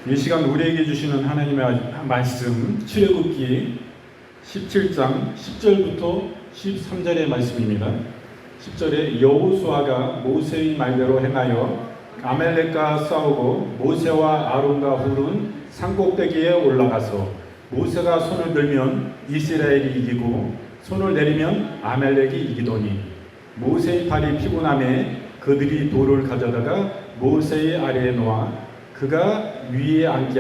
이 시간 우리에게 주시는 하나님의 말씀 출애굽기 17장 10절부터 13절의 말씀입니다. 10절에 여호수아가 모세의 말대로 행하여 아말렉과 싸우고 모세와 아론과 훌은 산꼭대기에 올라가서 모세가 손을 들면 이스라엘이 이기고 손을 내리면 아말렉이 이기더니 모세의 발이 피곤함에 그들이 돌을 가져다가 모세의 아래에 놓아 그가 위에 앉게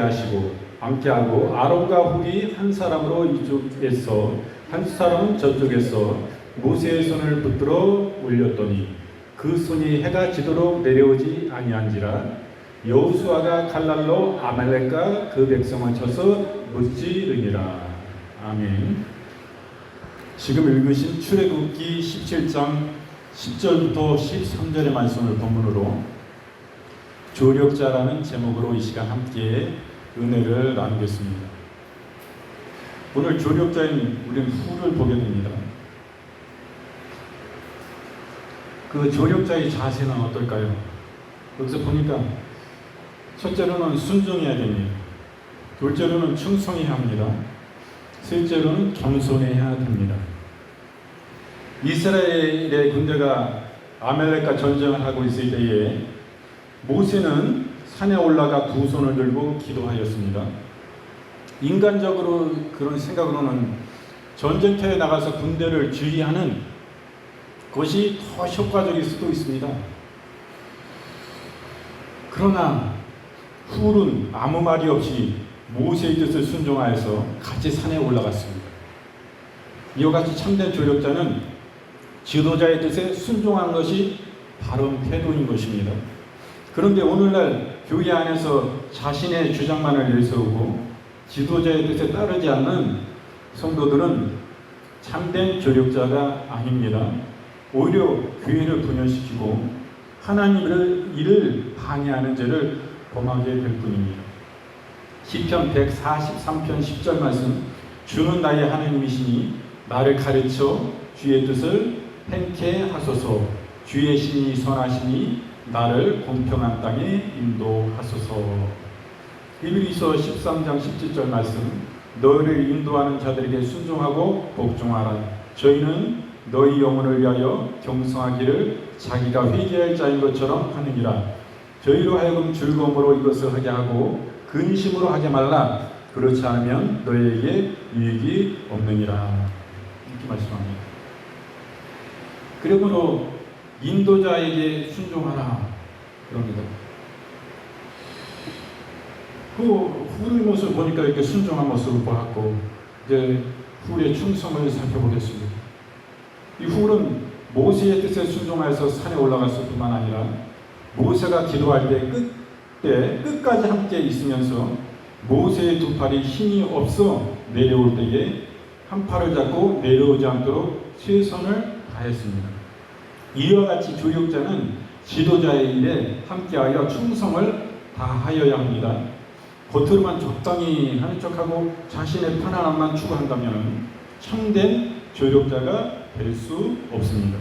하고 아론과 훌이 한 사람으로 이쪽에서 한 사람은 저쪽에서 모세의 손을 붙들어 올렸더니 그 손이 해가 지도록 내려오지 아니한지라. 여호수아가 칼날로 아말렉과 그 백성을 쳐서 무찌르니라. 아멘. 지금 읽으신 출애굽기 17장 10절부터 13절의 말씀을 본문으로 조력자라는 제목으로 이 시간 함께 은혜를 나누겠습니다. 오늘 조력자인 우리는 훌을 보게 됩니다. 그 조력자의 자세는 어떨까요? 여기서 보니까 첫째로는 순종해야 됩니다. 둘째로는 충성해야 합니다. 셋째로는 겸손해야 됩니다. 이스라엘의 군대가 아말렉과 전쟁을 하고 있을 때에 모세는 산에 올라가 두 손을 들고 기도하였습니다. 인간적으로 그런 생각으로는 전쟁터에 나가서 군대를 지휘하는 것이 더 효과적일 수도 있습니다. 그러나 훌은 아무 말이 없이 모세의 뜻을 순종하여서 같이 산에 올라갔습니다. 이와 같이 참된 조력자는 지도자의 뜻에 순종한 것이 바른 태도인 것입니다. 그런데 오늘날 교회 안에서 자신의 주장만을 내세우고 지도자의 뜻에 따르지 않는 성도들은 참된 조력자가 아닙니다. 오히려 교회를 분열시키고 하나님의 일을 방해하는 죄를 범하게 될 뿐입니다. 시편 143편 10절 말씀, 주는 나의 하나님이시니 나를 가르쳐 주의 뜻을 행케 하소서. 주의 신이 선하시니 나를 공평한 땅에 인도하소서. 히브리서 13장 17절 말씀, 너희를 인도하는 자들에게 순종하고 복종하라. 저희는 너희 영혼을 위하여 경성하기를 자기가 회개할 자인 것처럼 하느니라. 저희로 하여금 즐거움으로 이것을 하게 하고 근심으로 하게 말라. 그렇지 않으면 너희에게 유익이 없느니라. 이렇게 말씀합니다. 그러므로 인도자에게 순종하라 그럽니다. 그 훌의 모습을 보니까 이렇게 순종한 모습을 보았고, 이제 훌의 충성을 살펴보겠습니다. 이 훌은 모세의 뜻에 순종하여서 산에 올라갔을 뿐만 아니라 모세가 기도할 때 끝까지 함께 있으면서 모세의 두 팔이 힘이 없어 내려올 때에 한 팔을 잡고 내려오지 않도록 최선을 다했습니다. 이와 같이 조력자는 지도자의 일에 함께하여 충성을 다하여야 합니다. 겉으로만 적당히 하는 척하고 자신의 편안함만 추구한다면 참된 조력자가 될 수 없습니다.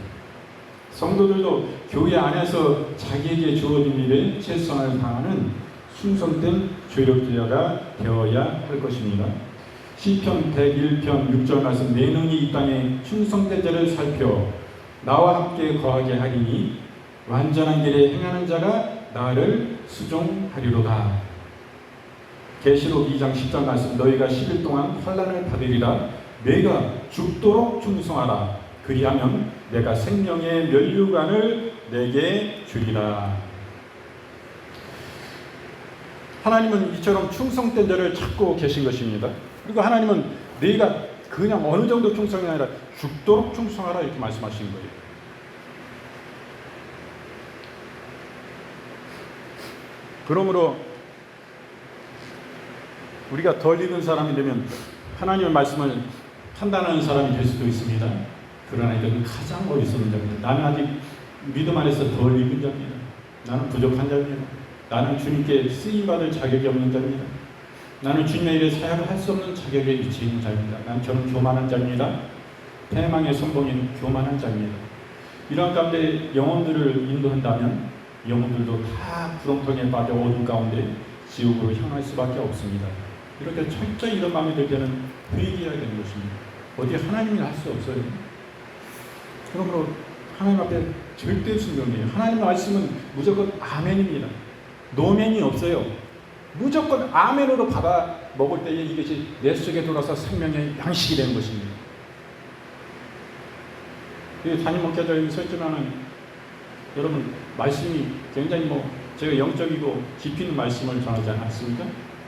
성도들도 교회 안에서 자기에게 주어진 일에 최선을 다하는 충성된 조력자가 되어야 할 것입니다. 시편 101편 6절 말씀, 내 눈이 이 땅에 충성된 자를 살펴 나와 함께 거하게 하리니 완전한 길에 행하는 자가 나를 수종하리로다. 계시록 2장 10절 말씀, 너희가 10일 동안 환난을 받으리라. 내가 죽도록 충성하라. 그리하면 내가 생명의 면류관을 내게 주리라. 하나님은 이처럼 충성된 자를 찾고 계신 것입니다. 그리고 하나님은 네가 그냥 어느 정도 충성이 아니라 죽도록 충성하라 이렇게 말씀하시는 거예요. 그러므로 우리가 덜 익은 사람이 되면 하나님의 말씀을 판단하는 사람이 될 수도 있습니다. 그러나 이것은 가장 어리석은 자입니다. 나는 아직 믿음 안에서 덜 익은 자입니다. 나는 부족한 자입니다. 나는 주님께 쓰임받을 자격이 없는 자입니다. 나는 주님의 일에 사역을 할 수 없는 자격에 위치해 있는 자입니다. 저는 교만한 자입니다. 패망의 선봉인 교만한 자입니다. 이런 가운데 영혼들을 인도한다면 영혼들도 다 구렁텅이에 빠져 어둠 가운데 지옥으로 향할 수밖에 없습니다. 이렇게 철저히 이런 마음이 들 때는 회개해야 되는 것입니다. 어디 하나님이 할 수 없어요. 그러므로 하나님 앞에 절대 순종이에요. 하나님의 말씀은 무조건 아멘입니다. 노멘이 없어요. 무조건 아멘으로 받아 먹을 때에 이것이 내 속에 들어서 생명의 양식이 되는 것입니다. 담임 목회자님 설교하는 여러분 말씀이 굉장히 제가 영적이고 깊이 있는 말씀을 전하지 않았습니까?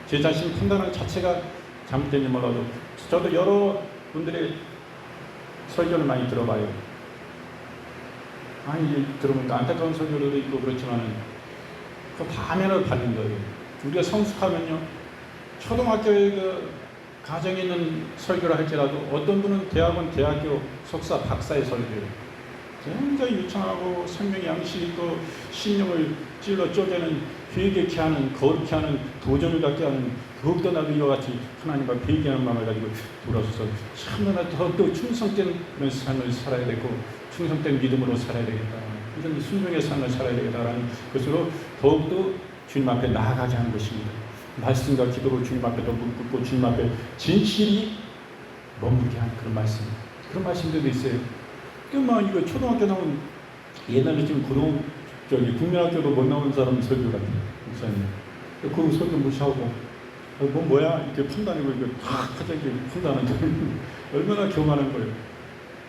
제 자신 판단하는 자체가 잘못된지 몰라도 저도 여러 분들의 설교를 많이 들어봐요. 아니 들어보니까 안타까운 설교도 있고 그렇지만은 다 아멘을 받는 거예요. 우리가 성숙하면요 초등학교에 가정에 있는 설교를 할지라도 어떤 분은 대학교 석사 박사의 설교예요. 굉장히 유창하고 생명의 양식이 있고 신령을 찔러 쪼개는 회개케 하는 거룩케 하는 도전을 갖게 하는 더욱더 나도 이와 같이 하나님과 회개하는 마음을 가지고 돌아서서 참나 더욱더 충성된 그런 삶을 살아야 되고 충성된 믿음으로 살아야 되겠다. 이런 순종의 삶을 살아야 되겠다라는 것으로 더욱더 주님 앞에 나아가게 하는 것입니다. 말씀과 기도로 주님 앞에 더 묻고 주님 앞에 진실이 머물게 하는 그런 말씀. 그런 말씀들도 있어요. 이거 초등학교 나온 옛날에 지금 국민학교도 못 나온 사람 설교 같아요. 목사님. 그 설교 무시하고 뭐야 이렇게 판단이고 이거 다 갑자기 판단하는데 얼마나 교만한 거예요.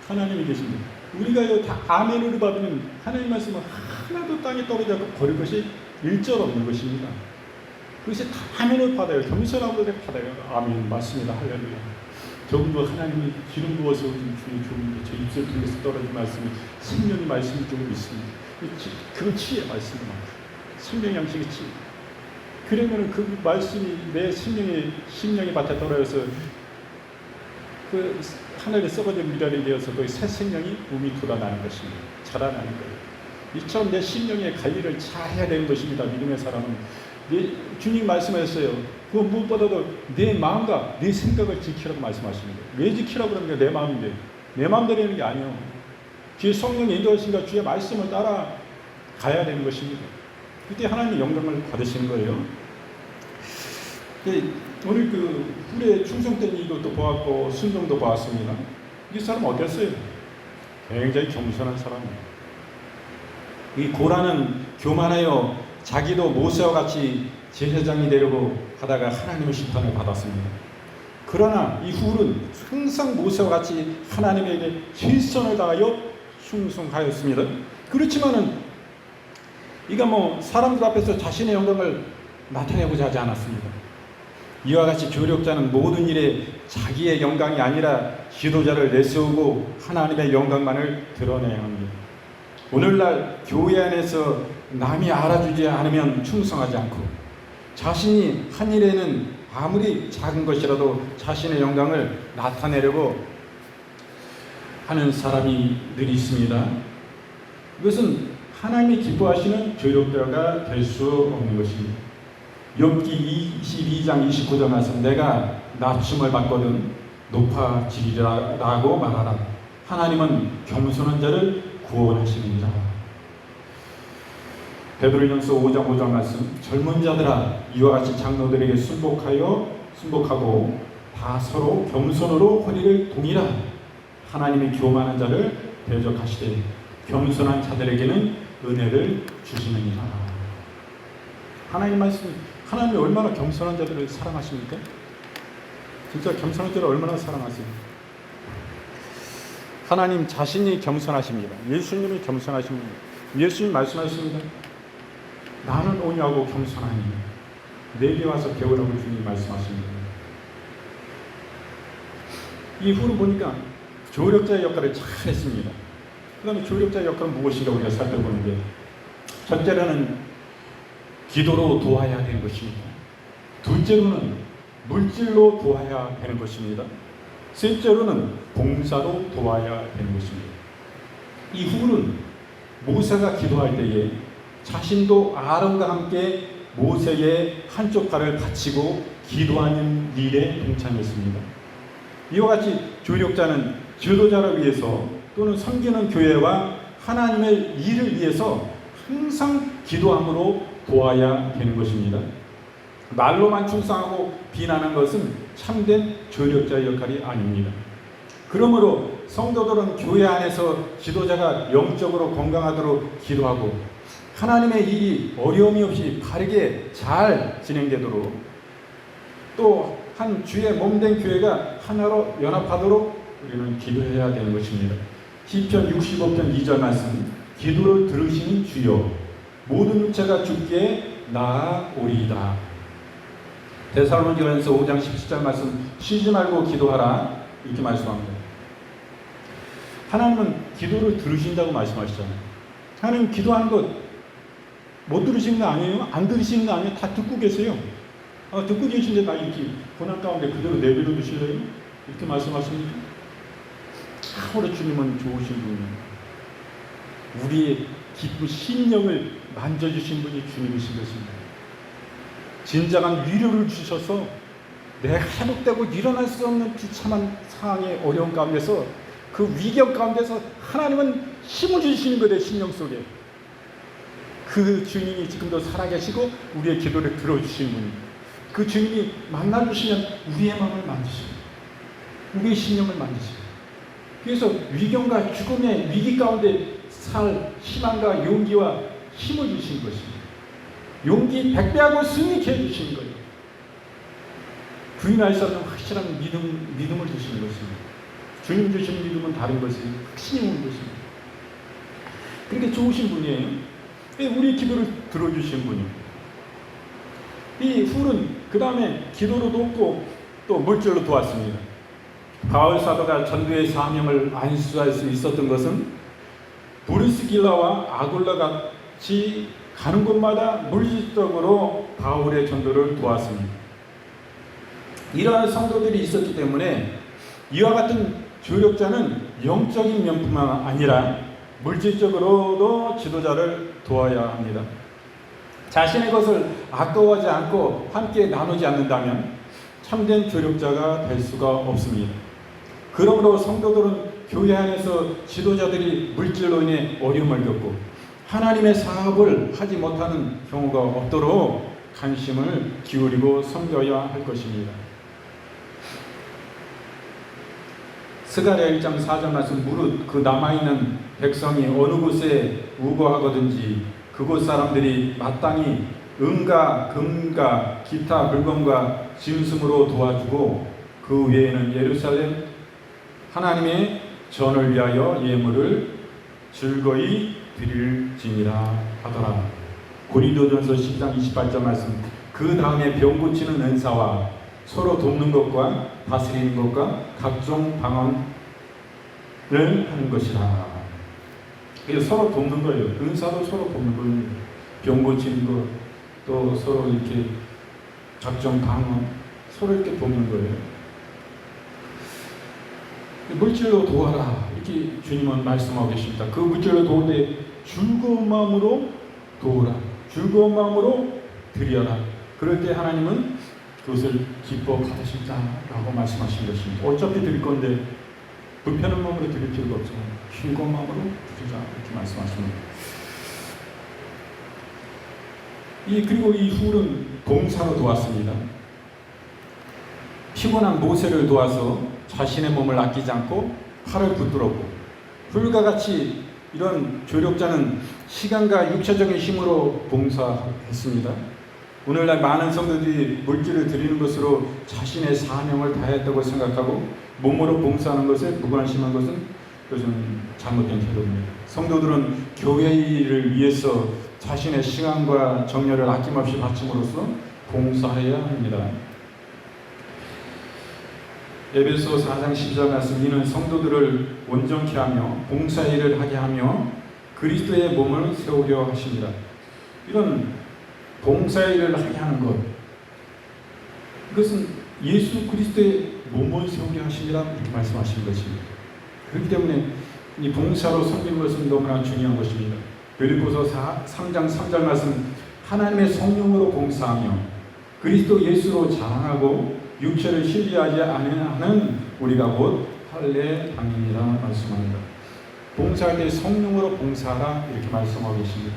하나님이 계십니다. 우리가 다 아멘으로 받으면 하나님 말씀은 하나도 땅에 떨어져 버릴 것이 일절 없는 것입니다. 그것이 다 아멘을 받아요. 겸손하고 받아요. 아멘 맞습니다. 할렐루야. 저분도 하나님이 기름 부어서 주님 좋은데 저 입술 통해서 떨어진 말씀이 생명의 말씀이 조금 있습니다. 그건 치의 말씀이다. 생명 양식의 치. 그러면 그 말씀이 내 생명의 심령의 밭에 떨어져서 그 하늘에 썩어진 미랄이 되어서 그 새 생명이 몸이 돋아나는 것입니다. 자라나는 거예요. 이처럼 내 심령의 관리를 잘 해야 되는 것입니다. 믿음의 사람은. 주님 말씀하셨어요. 그 무엇보다도 내 마음과 내 생각을 지키라고 말씀하십니다. 왜 지키라고 그럽니까? 내 마음인데. 내 마음대로 하는 게 아니에요. 주의 성령의 인도하심과 주의 말씀을 따라 가야 되는 것입니다. 그때 하나님의 영광을 받으시는 거예요. 오늘 훌에 충성된 이것도 보았고 순종도 보았습니다. 이 사람 어땠어요? 굉장히 겸손한 사람이에요. 이 고라는 교만하여 자기도 모세와 같이 제사장이 되려고 하다가 하나님의 심판을 받았습니다. 그러나 이 훌은 항상 모세와 같이 하나님에게 최선을 다하여 충성하였습니다. 그렇지만은 이가 사람들 앞에서 자신의 영광을 나타내고자 하지 않았습니다. 이와 같이 교력자는 모든 일에 자기의 영광이 아니라 지도자를 내세우고 하나님의 영광만을 드러내야 합니다. 오늘날 교회 안에서 남이 알아주지 않으면 충성하지 않고 자신이 한 일에는 아무리 작은 것이라도 자신의 영광을 나타내려고 하는 사람이 늘 있습니다. 이것은 하나님이 기뻐하시는 교력자가 될 수 없는 것입니다. 욥기 22장 29절 말씀 내가 낮춤을 받거든 높아지리라고 말하라. 하나님은 겸손한 자를 구원하시는 자. 베드로전서 5장 5절 말씀 젊은 자들아 이와 같이 장로들에게 순복하고 다 서로 겸손으로 허리를 동이라. 하나님이 교만한 자를 대적하시되 겸손한 자들에게는 은혜를 주시느니라. 하나님 말씀 하나님이 얼마나 겸손한 자들을 사랑하십니까? 진짜 겸손한 자를 얼마나 사랑하세요? 하나님 자신이 겸손하십니다. 예수님이 겸손하십니다. 예수님 말씀하십니다. 나는 온유하고 겸손하니 내게 와서 배우라고 주님 말씀하십니다. 이 후를 보니까 조력자의 역할을 잘 했습니다. 그 다음에 조력자의 역할은 무엇인가 우리가 살펴보는데 첫째로는 기도로 도와야 되는 것입니다. 둘째로는 물질로 도와야 되는 것입니다. 셋째로는 봉사로 도와야 되는 것입니다. 이 후는 모세가 기도할 때에 자신도 아론과 함께 모세의 한쪽 팔을 받치고 기도하는 일에 동참했습니다. 이와 같이 조력자는 지도자를 위해서 또는 섬기는 교회와 하나님의 일을 위해서 항상 기도함으로 도와야 되는 것입니다. 말로만 충성하고 비난하는 것은 참된 조력자의 역할이 아닙니다. 그러므로 성도들은 교회 안에서 지도자가 영적으로 건강하도록 기도하고 하나님의 일이 어려움이 없이 바르게 잘 진행되도록 또 한 주의 몸된 교회가 하나로 연합하도록 우리는 기도해야 되는 것입니다. 시편 65편 2절 말씀, 기도를 들으시는 주여 모든 육체가 주께 나아오리이다. 데살로니가전서 5장 17절 말씀, 쉬지 말고 기도하라 이렇게 말씀합니다. 하나님은 기도를 들으신다고 말씀하시잖아요. 하나님 기도하는 것 못 들으시는 거 아니에요? 안 들으시는 거 아니에요? 다 듣고 계세요. 듣고 계신데 나 이렇게 고난 가운데 그대로 내버려 두실래요? 이렇게 말씀하십니까? 참으로 주님은 좋으신 분이에요. 우리의 기쁜 심령을 만져주신 분이 주님이신 것입니다. 진정한 위로를 주셔서 내가 회복되고 일어날 수 없는 비참한 상황의 어려운 가운데서 그 위경 가운데서 하나님은 힘을 주시는 거예요. 심령 속에. 그 주님이 지금도 살아계시고 우리의 기도를 들어주시는 분입니다. 그 주님이 만나주시면 우리의 마음을 만지시고 우리의 심령을 만지시고 그래서 위경과 죽음의 위기 가운데 살 희망과 용기와 힘을 주시는 것입니다. 용기 100배하고 승리케 해주시는 거예요. 부인할 수 없는 확실한 믿음을 주시는 것입니다. 주님 주시는 믿음은 다른 것이 확신이 오는 것입니다. 그렇게 좋으신 분이에요. 우리 기도를 들어주신 분입니다. 이 훌은 그 다음에 기도로 돕고 또 물질로 도왔습니다. 바울 사도가 전도의 사명을 안수할 수 있었던 것은 브리스길라와 아굴라 같이 가는 곳마다 물질적으로 바울의 전도를 도왔습니다. 이러한 성도들이 있었기 때문에 이와 같은 조력자는 영적인 면뿐만 아니라 물질적으로도 지도자를 도와야 합니다. 자신의 것을 아까워하지 않고 함께 나누지 않는다면 참된 조력자가 될 수가 없습니다. 그러므로 성도들은 교회 안에서 지도자들이 물질로 인해 어려움을 겪고 하나님의 사업을 하지 못하는 경우가 없도록 관심을 기울이고 섬겨야 할 것입니다. 스가랴 1장 4절 말씀, 무릇 그 남아있는 백성이 어느 곳에 우거하거든지 그곳 사람들이 마땅히 은과 금과 기타 물건과 짐승으로 도와주고 그 외에는 예루살렘 하나님의 전을 위하여 예물을 즐거이 드릴지니라 하더라. 고린도전서 10장 28절 말씀, 그 다음에 병 고치는 은사와 서로 돕는 것과 다스리는 것과 각종 방언을 하는 것이라. 그래서 서로 돕는 거예요. 은사도 서로 돕는 거예요. 병 고치는 것, 또 서로 이렇게 각종 방언, 서로 이렇게 돕는 거예요. 물질로 도와라 이렇게 주님은 말씀하고 계십니다. 그 물질로 도우되 즐거운 마음으로 도우라, 즐거운 마음으로 드려라. 그럴 때 하나님은 그것을 기뻐 받으실자라고 말씀하신 것입니다. 어차피 드릴 건데 불편한 마음으로 드릴 필요가 없잖아요. 즐거운 마음으로 드리자 이렇게 말씀하십니다. 그리고 이 훌은 봉사로 도왔습니다. 피곤한 모세를 도와서 자신의 몸을 아끼지 않고 팔을 붙들었고, 훌과 같이 이런 조력자는 시간과 육체적인 힘으로 봉사했습니다. 오늘날 많은 성도들이 물질을 드리는 것으로 자신의 사명을 다했다고 생각하고 몸으로 봉사하는 것에 무관심한 것은 요즘 잘못된 태도입니다. 성도들은 교회 일을 위해서 자신의 시간과 정열을 아낌없이 바침으로써 봉사해야 합니다. 에베소 4장 10절 말씀, 이는 성도들을 온전케 하며 봉사일을 하게 하며 그리스도의 몸을 세우려 하십니다. 이런 봉사일을 하게 하는 것, 이것은 예수 그리스도의 몸을 세우려 하십니다 이렇게 말씀하시는 것입니다. 그렇기 때문에 이 봉사로 섬기는 것은 너무나 중요한 것입니다. 빌립보서 3장 3절 말씀, 하나님의 성령으로 봉사하며 그리스도 예수로 자랑하고 육체를 신뢰하지 않는 우리가 곧 할례 당이니라 말씀합니다. 봉사할 때 성령으로 봉사하라 이렇게 말씀하고 계십니다.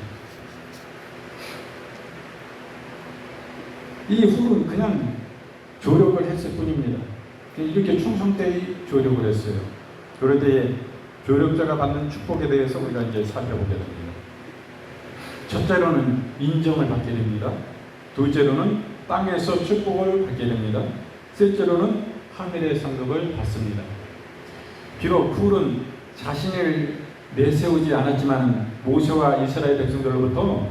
이 훌은 그냥 조력을 했을 뿐입니다. 이렇게 충성되이 조력을 했어요. 그런데 조력자가 받는 축복에 대해서 우리가 이제 살펴보게 됩니다. 첫째로는 인정을 받게 됩니다. 둘째로는 땅에서 축복을 받게 됩니다. 셋째로는 하늘의 상급을 받습니다. 비록 훌은 자신을 내세우지 않았지만 모세와 이스라엘 백성들로부터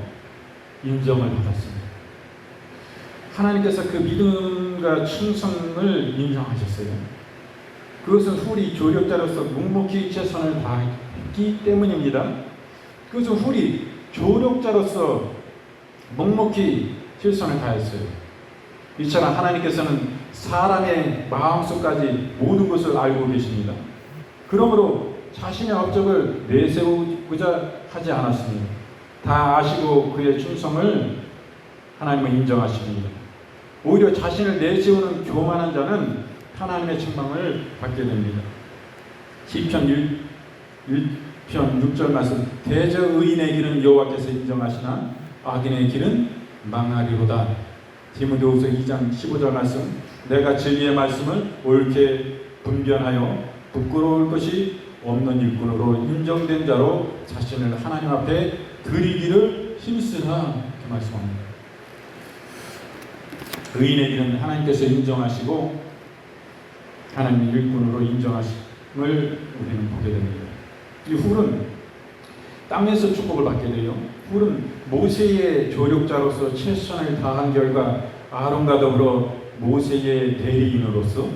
인정을 받았습니다. 하나님께서 그 믿음과 충성을 인정하셨어요. 그것은 훌이 조력자로서 묵묵히 최선을 다했기 때문입니다. 그것은 훌이 조력자로서 묵묵히 최선을 다했어요. 이처럼 하나님께서는 사람의 마음속까지 모든 것을 알고 계십니다. 그러므로 자신의 업적을 내세우고자 하지 않았습니다. 다 아시고 그의 충성을 하나님은 인정하십니다. 오히려 자신을 내세우는 교만한 자는 하나님의 책망을 받게 됩니다. 시편 1편 6절 말씀, 대저 의인의 길은 여호와께서 인정하시나 악인의 길은 망하리로다. 디모데후서 2장 15절 말씀, 내가 진리의 말씀을 옳게 분별하여 부끄러울 것이 없는 일꾼으로 인정된 자로 자신을 하나님 앞에 드리기를 힘쓰라, 이렇게 말씀합니다. 의인의 길은 하나님께서 인정하시고 하나님의 일꾼으로 인정하심을 우리는 보게 됩니다. 이 훌은 땅에서 축복을 받게 돼요. 훌은 모세의 조력자로서 최선을 다한 결과 아론과 더불어 모세의 대리인으로서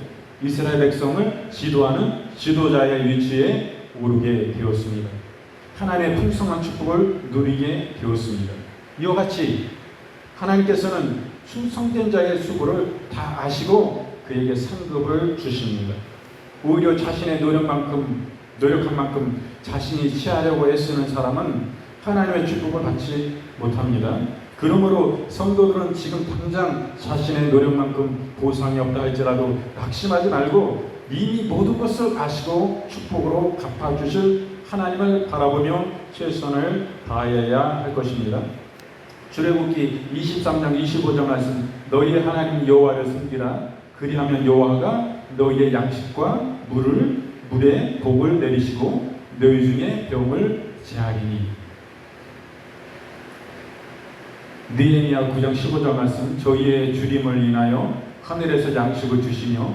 이스라엘 백성을 지도하는 지도자의 위치에 오르게 되었습니다. 하나님의 풍성한 축복을 누리게 되었습니다. 이와 같이 하나님께서는 충성된 자의 수고를 다 아시고 그에게 상급을 주십니다. 오히려 자신의 노력한 만큼 자신이 취하려고 애쓰는 사람은 하나님의 축복을 받지 못합니다. 그러므로 성도들은 지금 당장 자신의 노력만큼 보상이 없다 할지라도 낙심하지 말고 이미 모든 것을 아시고 축복으로 갚아주실 하나님을 바라보며 최선을 다해야 할 것입니다. 출애굽기 23장 25절 말씀, 너희의 하나님 여호와를 섬기라. 그리하면 여호와가 너희의 양식과 물에 복을 내리시고 너희 중에 병을 제하리니. 느헤미야 9장 15절 말씀, 저희의 주림을 인하여 하늘에서 양식을 주시며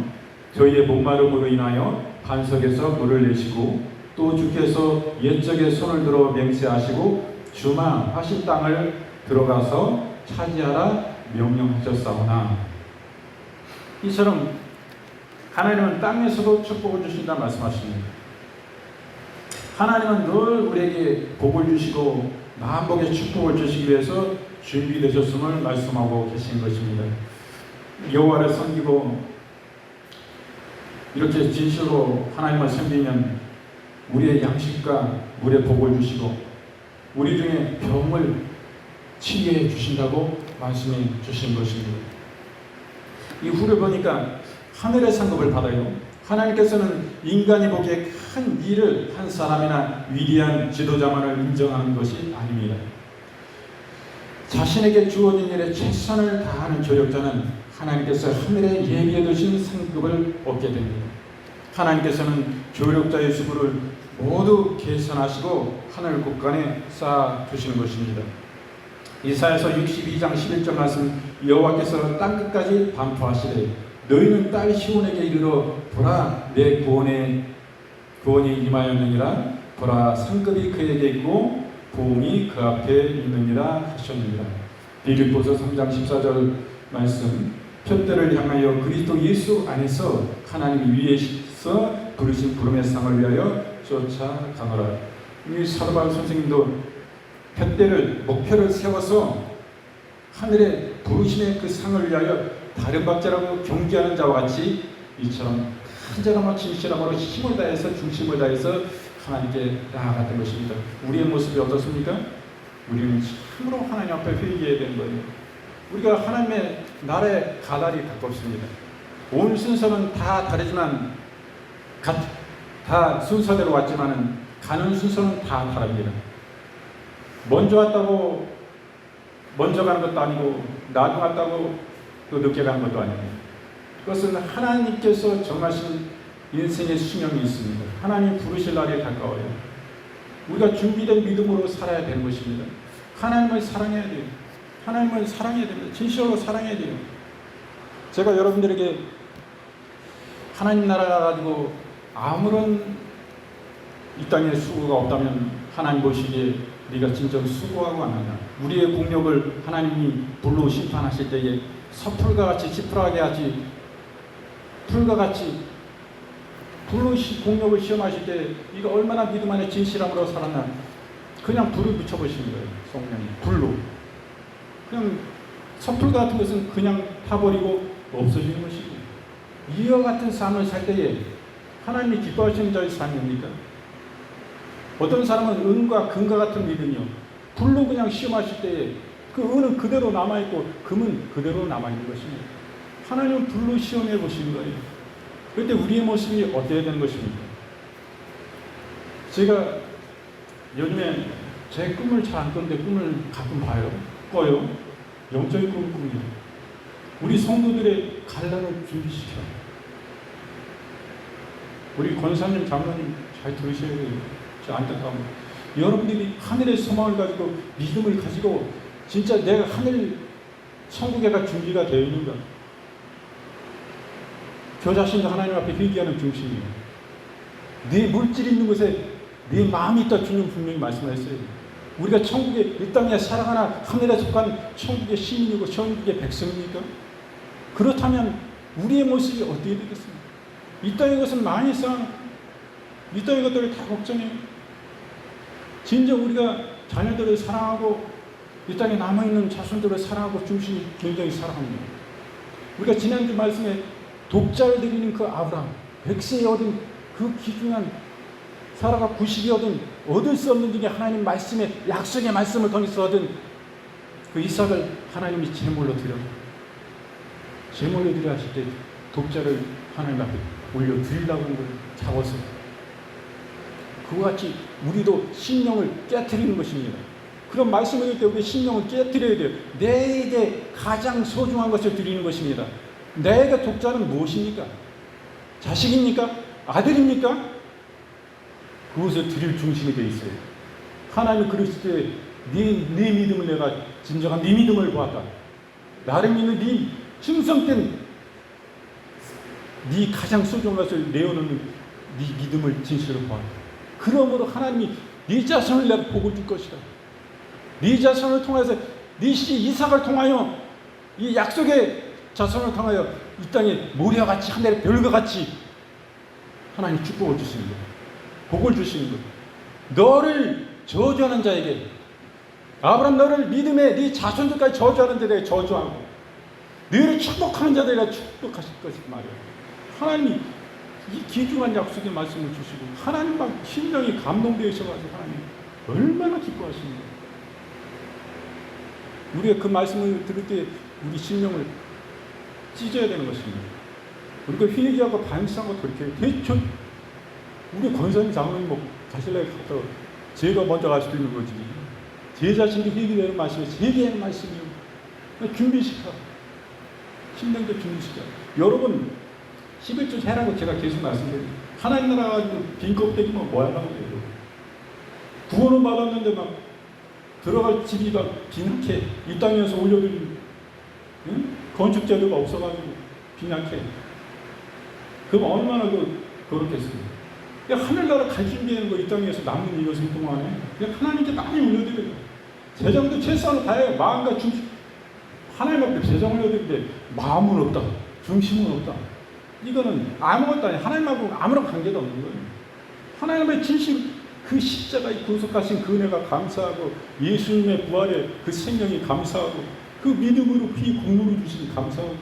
저희의 목마름으로 인하여 반석에서 물을 내시고 또 주께서 옛적에 손을 들어 맹세하시고 주마하신 땅을 들어가서 차지하라 명령하셨사오나. 이처럼 하나님은 땅에서도 축복을 주신다 말씀하십니다. 하나님은 늘 우리에게 복을 주시고 만복의 축복을 주시기 위해서 준비되셨음을 말씀하고 계신 것입니다. 여호와를 섬기고 이렇게 진실로 하나님을 섬기면 우리의 양식과 물의 복을 주시고 우리 중에 병을 치유해 주신다고 말씀해 주신 것입니다. 이 훌을 보니까 하늘의 상급을 받아요. 하나님께서는 인간이 보기에 큰 일을 한 사람이나 위대한 지도자만을 인정하는 것이 아닙니다. 자신에게 주어진 일에 최선을 다하는 조력자는 하나님께서 하늘에 예비해 두신 상급을 얻게 됩니다. 하나님께서는 조력자의 수고를 모두 계산하시고 하늘 곳간에 쌓아 두시는 것입니다. 이사야서 62장 11절 말씀, 여호와께서 땅끝까지 반포하시되 너희는 딸 시온에게 이르러 보라 내 구원이 임하였느니라. 보라 상급이 그에게 있고 보응이 그 앞에 있느니라 하셨느니라. 빌립보서 3장 14절 말씀, 편대를 향하여 그리스도 예수 안에서 하나님이 위에서 부르신 부름의 상을 위하여 쫓아가노라. 이 사도 바울 선생님도 편대를 목표를 세워서 하늘의 부르심의 그 상을 위하여 다른 박자라고 경기하는 자와 같이 이처럼 간절함과 진실함으로 힘을 다해서 중심을 다해서 하나님께 나아갔던 것입니다. 우리의 모습이 어떻습니까? 우리는 참으로 하나님 앞에 회개해야 되는 거예요. 우리가 하나님의 나라의 가달이 가깝습니다. 온 순서는 다 다르지만 다 순서대로 왔지만 가는 순서는 다 다릅니다. 먼저 왔다고 먼저 가는 것도 아니고 나중 왔다고 또 늦게 간 것도 아니고. 그것은 하나님께서 정하신 인생의 수명이 있습니다. 하나님 부르실 날이 가까워요. 우리가 준비된 믿음으로 살아야 되는 것입니다. 하나님을 사랑해야 돼요. 하나님을 사랑해야 됩니다. 진실로 사랑해야 돼요. 제가 여러분들에게 하나님 나라 가지고 아무런 이 땅에 수고가 없다면 하나님 보시기에 네가 진정 수고하고 안 하냐. 우리의 공력을 하나님이 불로 심판하실 때에 섣불과 같이 찌푸라게 하지, 불과 같이 불로 공력을 시험하실 때 이거 얼마나 믿음 안에 진실함으로 살았나. 그냥 불을 붙여보시는 거예요. 성령이 불로. 그냥 섣불 같은 것은 그냥 타버리고 없어지는 것이고, 이와 같은 삶을 살 때에 하나님이 기뻐하시는 자의 삶입니까? 어떤 사람은 은과 금과 같은 믿음이요, 불로 그냥 시험하실 때에 그 은은 그대로 남아있고 금은 그대로 남아있는 것입니다. 하나님은 불로 시험해 보시는 거예요. 그때 우리의 모습이 어때야 되는 것입니까? 제가 요즘에 제 꿈을 잘 안 꿨는데 꿈을 가끔 봐요. 꿔요. 영적인 꿈을 꿉니다. 우리 성도들의 갈라를 준비시켜. 우리 권사님, 장로님 잘 들으셔야 돼요. 저 안타까운 여러분들이 하늘의 소망을 가지고 믿음을 가지고 진짜 내가 하늘 천국에가 준비가 되어 있는가? 저 자신도 하나님 앞에 회개하는 중심이에요. 네 물질이 있는 곳에 네 마음이 있다 주님 분명히 말씀하셨어요. 우리가 천국에 이 땅에 살아가나 하늘에 속한 천국의 시민이고 천국의 백성입니까? 그렇다면 우리의 모습이 어떻게 되겠습니까? 이 땅의 것은 많이 쌓아놓고 이 땅의 것들을 다 걱정해요. 진정 우리가 자녀들을 사랑하고 이 땅에 남아있는 자손들을 사랑하고 중심이 굉장히 사랑합니다. 우리가 지난주 말씀에 독자를 드리는 그 아브라함, 100세에 얻은 그 귀중한 사라가 90이 얻을 수 없는 중에 하나님 말씀의 약속의 말씀을 통해서 얻은 그 이삭을 하나님이 제물로 드려 하실 때 독자를 하나님 앞에 올려드리려고 하는 걸 잡아서 그와 같이 우리도 심령을 깨트리는 것입니다. 그런 말씀을 드릴 때 우리 심령을 깨트려야 돼요. 내게 가장 소중한 것을 드리는 것입니다. 내게 독자는 무엇입니까? 자식입니까? 아들입니까? 그것을 드릴 중심이 되어 있어요. 하나님이 그러실 때 네 믿음을 내가 진정한 네 믿음을 보았다. 나를 믿는 네 충성된 네 가장 소중한 것을 내어놓는 네 믿음을 진실로 보았다. 그러므로 하나님이 네 자손을 내가 복을 줄 것이다. 네 자손을 통해서 네 씨 이삭을 통하여 이 약속의 자손을 통하여 이 땅에 모래와 같이 하늘의 별과 같이 하나님 축복을 주시는 거예요. 복을 주시는 거예요. 너를 저주하는 자에게 아브라함 너를 믿음에 네 자손들까지 저주하는 자에게 저주하고 너를 축복하는 자들에게 축복하실 것이고 말이에요. 하나님이 이 귀중한 약속의 말씀을 주시고 하나님 막 심령이 감동되셔가지고 하나님 얼마나 기뻐하십니까? 우리가 그 말씀을 들을 때 우리 심령을 찢어야 되는 것입니다. 우리가 회개하고 반성하고 돌이켜야 우리 권사님 장로님 뭐 가실래에 가서 제가 먼저 갈 수도 있는 거지. 제 자신이 회개되는 말씀이 회개하는 말씀이요. 준비시켜. 심령도 준비시켜. 여러분 11조 해라고 제가 계속 말씀드려요. 하나님 나라 가지고 빈 껍데기면 뭐 하려고 그래요. 구원을 받았는데 막 들어갈 집이 막 빈약해. 이 땅에서 올려드린 건축 재료가 없어가지고 빈약해. 그럼 얼마나 그렇겠습니까? 하늘나라 갈 준비하는 거 이 땅에서 남은 이것을 동안에 하나님께 많이 올려드려요. 재정도 최소한을 다해요. 마음과 중심. 하나님 앞에 재정 올려드리는데 마음은 없다. 중심은 없다. 이거는 아무것도 아니에요. 하나님하고 아무런 관계도 없는 거예요. 하나님의 진심, 그 십자가의 구속하신 그 은혜가 감사하고 예수님의 부활에 그 생명이 감사하고 그 믿음으로 피 국물을 주신 감사하고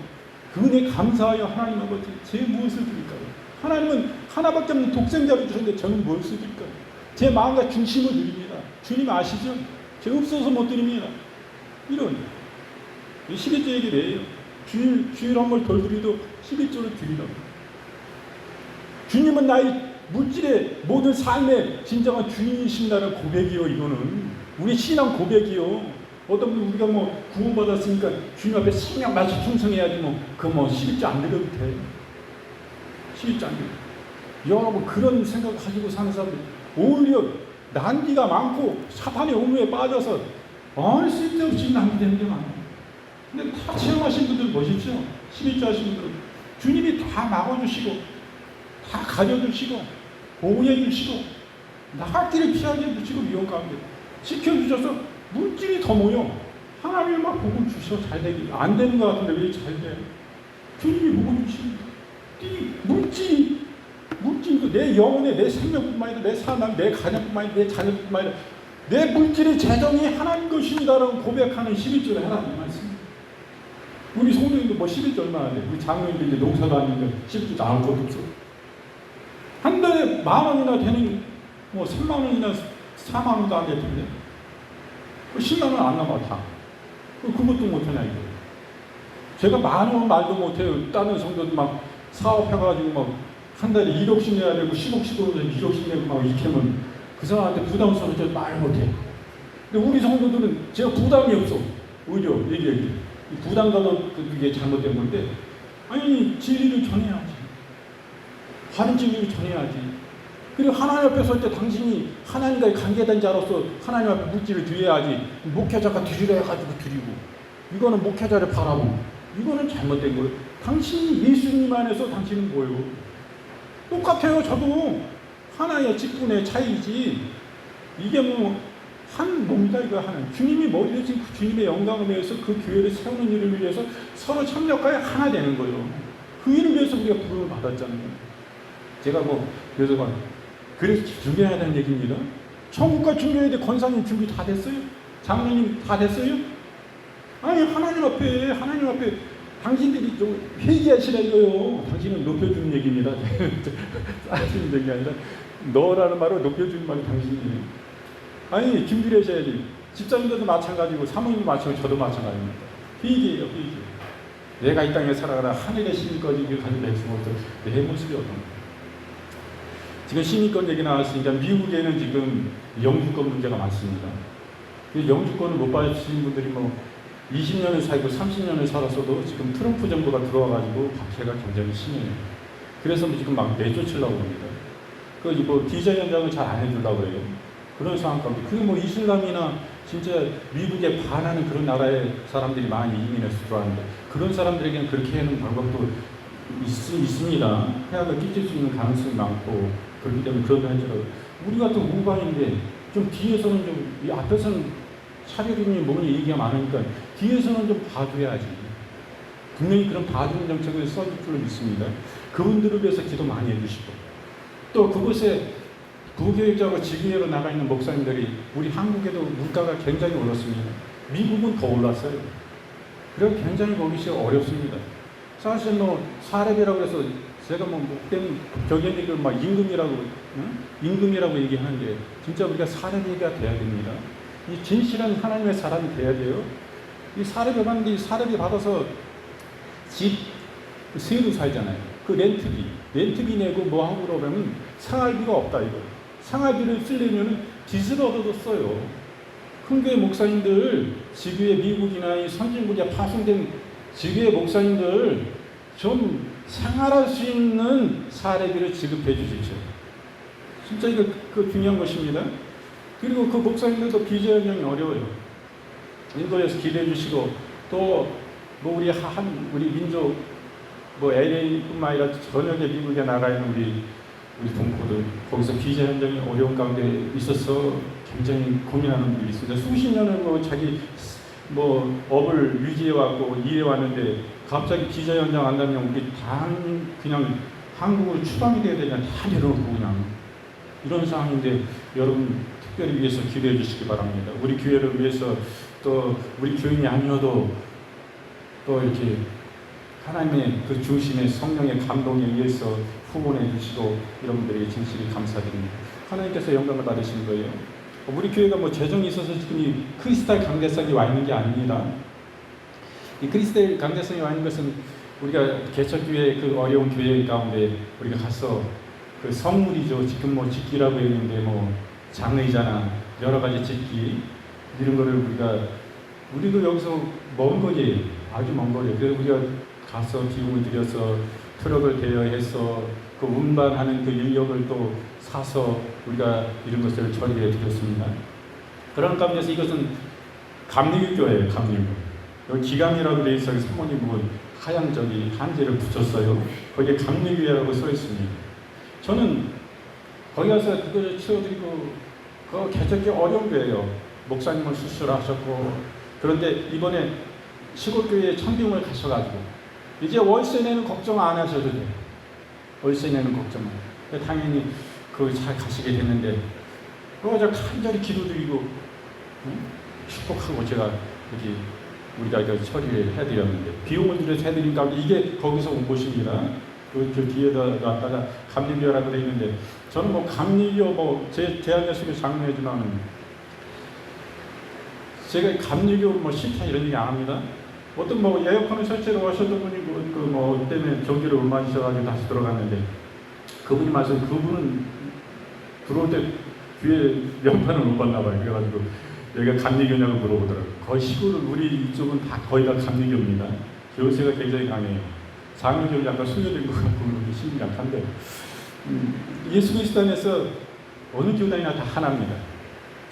그 은혜 감사하여 하나님 아버지 제 무엇을 드릴까요? 하나님은 하나밖에 없는 독생자를 주셨는데 저는 무엇을 드릴까요? 제 마음과 중심을 드립니다. 주님 아시죠? 제가 없어서 못 드립니다. 이런 11조 얘기를 해요. 주일 한 번 덜 드리도 11조를 드리라고. 주님은 나의 물질의 모든 삶의 진정한 주인이신다는 고백이요. 이거는 우리 신앙 고백이요. 어떤 분 우리가 뭐 구원받았으니까 주님 앞에 생명 마치 충성해야지 뭐 11조 안 드려도 돼. 11조 안 드려. 여러분 그런 생각 가지고 사는 사람들 오히려 난리가 많고 사탄의 온유에 빠져서 쓸데없이 낭비되는 게 많아요. 근데 다 체험하신 분들 보십시오. 11조 하신 분들 주님이 다 막아주시고 다 가져주시고 보호해주시고 나갈 길을 피하게 해주시고 위험 가운데 지켜주셔서 물질이 더 모여. 하나님이 막 복을 주셔 잘 되기 안 되는 것 같은데 왜 잘 돼? 주님이 복을 주십니다. 이 물질도 내 영혼에 내 생명뿐만 아니라 내 사람, 내 가정뿐만 아니라 내 자녀뿐만 아니라 내 물질의 재정이 하나님 것입니다라고 고백하는 11조를 하나님 말씀입니다. 우리 성도님도 뭐 11조 얼마나 돼? 우리 장로님도 이제 농사도 아닌데 11조 나올 것도 없어. 한 달에 10,000원이나 되는 뭐 30,000원이나 40,000원도 안 될 텐데 10,000,000원 안 남아 다. 그것도 못하냐 이거. 제가 10,000원 말도 못해요. 다른 성도들 막 사업해가지고 막 한 달에 1억씩 내야 되고 10억씩 들어오면 1억씩 내고 막 이렇게 하면 그 사람한테 부담스러워서 말 못해. 근데 우리 성도들은 제가 부담이 없어. 오히려 얘기해. 부담감은 그게 잘못된 건데 아니 진리를 전해야지. 바른 진리를 전해야지. 그리고 하나님 앞에 설 때 당신이 하나님과의 관계된 자로서 하나님 앞에 물질을 드려야지. 목회자가 드리려 해가지고 드리고 이거는 목회자를 바라보고 이거는 잘못된 거예요. 당신이 예수님 안에서 당신은 뭐예요? 똑같아요. 저도 하나의 직분의 차이지 이게 뭐 한 몸이다 이거 하는 주님이 머리를 진 주님의 영광을 위해서 그 교회를 세우는 일을 위해서 서로 참여하여 하나 되는 거예요. 그 일을 위해서 우리가 부름을 받았잖아요. 제가 그래서 준비해야 되는 얘기입니다. 천국과 준비해야 돼. 권사님 준비 다 됐어요? 장로님 다 됐어요? 아니 하나님 앞에 당신들이 좀 회개하시라 이거요. 당신은 높여주는 얘기입니다. 따지는 얘기 아니라 너라는 말을 높여주는 말이 당신이에요. 아니 준비를 하셔야지. 집사님들도 마찬가지고 사모님도 마찬가지고 저도 마찬가지입니다. 회개예요. 회개. 내가 이 땅에 살아가라 하늘의 시민권이 가진 백성으로서 내 모습이 어떤 거예요. 지금 시민권 얘기 나왔으니까 미국에는 지금 영주권 문제가 많습니다. 영주권을 못 받으신 분들이 20년을 살고 30년을 살았어도 지금 트럼프 정부가 들어와가지고 박해가 굉장히 심해요. 그래서 지금 막 내쫓으려고 합니다. 비자 연장을 잘 안 해주려고 그래요. 그런 상황 가운데. 그리고 이슬람이나 진짜 미국에 반하는 그런 나라의 사람들이 많이 이민해서 들어왔는데 그런 사람들에게는 그렇게 하는 방법도 있습니다. 해악을 끼칠 수 있는 가능성이 많고 그렇기 때문에 그런 할지라도 우리 같은 우방인데 좀 뒤에서는 이 앞에서는 차별이니 뭐니 얘기가 많으니까 뒤에서는 좀 봐줘야지. 분명히 그런 봐주는 정책을 써줄 줄로 믿습니다. 그분들을 위해서 기도 많이 해주시고 또 그곳에 부교육자고 지교회로 나가 있는 목사님들이 우리 한국에도 물가가 굉장히 올랐습니다. 미국은 더 올랐어요. 그래서 굉장히 거기서 어렵습니다. 사실 사례비라고 해서 제가 목된 격연이를 임금이라고 얘기하는데 진짜 우리가 사례비가 돼야 됩니다. 이 진실한 하나님의 사람이 돼야 돼요. 이 사례비 받는데 사례비 받아서 집 세로 살잖아요. 그 렌트비 내고 하고 그러면 생활비가 없다 이거. 생활비를 쓰려면 빚을 얻어도 써요. 큰교회 목사님들, 지교회 미국이나 이 선진국에 파송된 지교회 목사님들 좀 생활할 수 있는 사례비를 지급해 주십시오. 진짜 이거 중요한 것입니다. 그리고 그 목사님들도 비자 연장이 어려워요. 인도에서 기대해 주시고 또 우리 민족 LA뿐만 아니라 전역의 미국에 나가 있는 우리 동포들 거기서 비자 연장이 어려운 가운데 있어서 굉장히 고민하는 분들이 있습니다. 수십 년을 자기 업을 유지해 왔고 일해 왔는데 갑자기 비자 연장 안 되면 우리 그냥 한국으로 추방이 돼야 되냐 다 내려놓고 그냥 이런 상황인데 여러분 특별히 위해서 기도해 주시기 바랍니다. 우리 교회를 위해서 또 우리 교인이 아니어도 또 이렇게 하나님의 그 중심의 성령의 감동에 의해서 후원해 주시고 여러분들에게 진실히 감사드립니다. 하나님께서 영광을 받으시는 거예요. 우리 교회가 재정이 있어서 지금 이 크리스탈 강대상이 와 있는 게 아닙니다. 이 크리스탈 강대상이 와 있는 것은 우리가 개척교회 그 어려운 교회 가운데 우리가 가서 그 선물이죠. 지금 직기라고 했는데 장의자나 여러 가지 직기 이런 거를 우리가 우리도 여기서 먼 거리, 아주 먼 거리. 그래서 우리가 가서 비용을 들여서 트럭을 대여해서 그 운반하는 그 인력을 또 사서 우리가 이런 것을 처리해 드렸습니다. 그런 가운데서 이것은 감리교회예요, 감리교. 여기 기감이라고 되어 있어서 사모님 부분 하얀 저기 한지를 붙였어요. 거기에 감리교회라고 써 있습니다. 저는 거기 가서 그걸 치워드리고 그거 개척이 어려운 거예요. 목사님을 수술하셨고 그런데 이번에 시골교회에 청빙을 가셔가지고 이제 월세 내는 걱정 안 하셔도 돼요. 월세 내는 걱정은. 당연히 그 잘 가시게 됐는데 그거 저 간절히 기도드리고 축복하고 제가 여기 우리가 그 처리를 해드렸는데 비용을 들여서 해드린 가운데 이게 거기서 온 곳입니다. 그 뒤에다가 감리교라고 되어 있는데 저는 뭐 감리교 제 대한예수교 장로회지만은 제가 감리교 뭐 싫다 이런 얘기 안 합니다. 어떤 뭐 에어컨을 설치로 하셨던 분이 그 때문에 전기를 못 맞으셔가지고 다시 들어갔는데 그분이 말씀 그분은 들어올 때 뒤에 명판을 못 봤나 봐요. 그래가지고 여기가 감리교냐고 물어보더라고요. 거의 시골은 우리 이쪽은 다 거의 다 감리교입니다. 교세가 굉장히 강해요. 장로교는 약간 순회된 것 같고 힘이 약한데 예수 그리스도 안에서 어느 교단이나 다 하나입니다.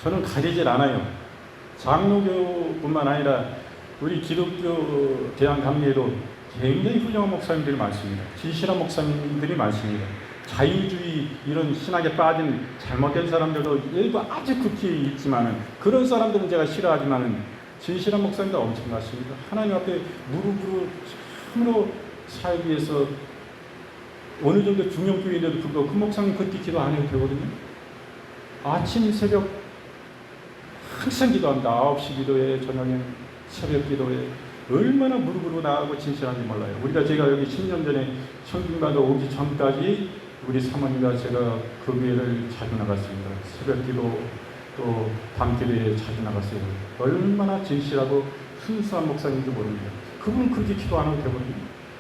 저는 가리질 않아요. 장로교뿐만 아니라 우리 기독교 대한감리에도 굉장히 훌륭한 목사님들이 많습니다. 진실한 목사님들이 많습니다. 자유주의 이런 신학에 빠진 잘못된 사람들도 일부 아주 극히 있지만은 그런 사람들은 제가 싫어하지만은 진실한 목사님들 엄청 많습니다. 하나님 앞에 무릎으로 참으로 살기 위해서 어느 정도 중형교회인데도 불구하고 그 목사님 그때 기도 안 해도 되거든요. 아침 새벽 항상 기도합니다. 9시 기도에 저녁에 새벽 기도에 얼마나 무릎으로 나가고 진실한지 몰라요. 제가 여기 10년 전에 청빙받아 오기 전까지 우리 사모님과 제가 그 교회를 자주 나갔습니다. 새벽 기도 또 밤기도에 자주 나갔어요. 얼마나 진실하고 순수한 목사님인지 모릅니다. 그분은 그렇게 기도 안 해도 되거든요.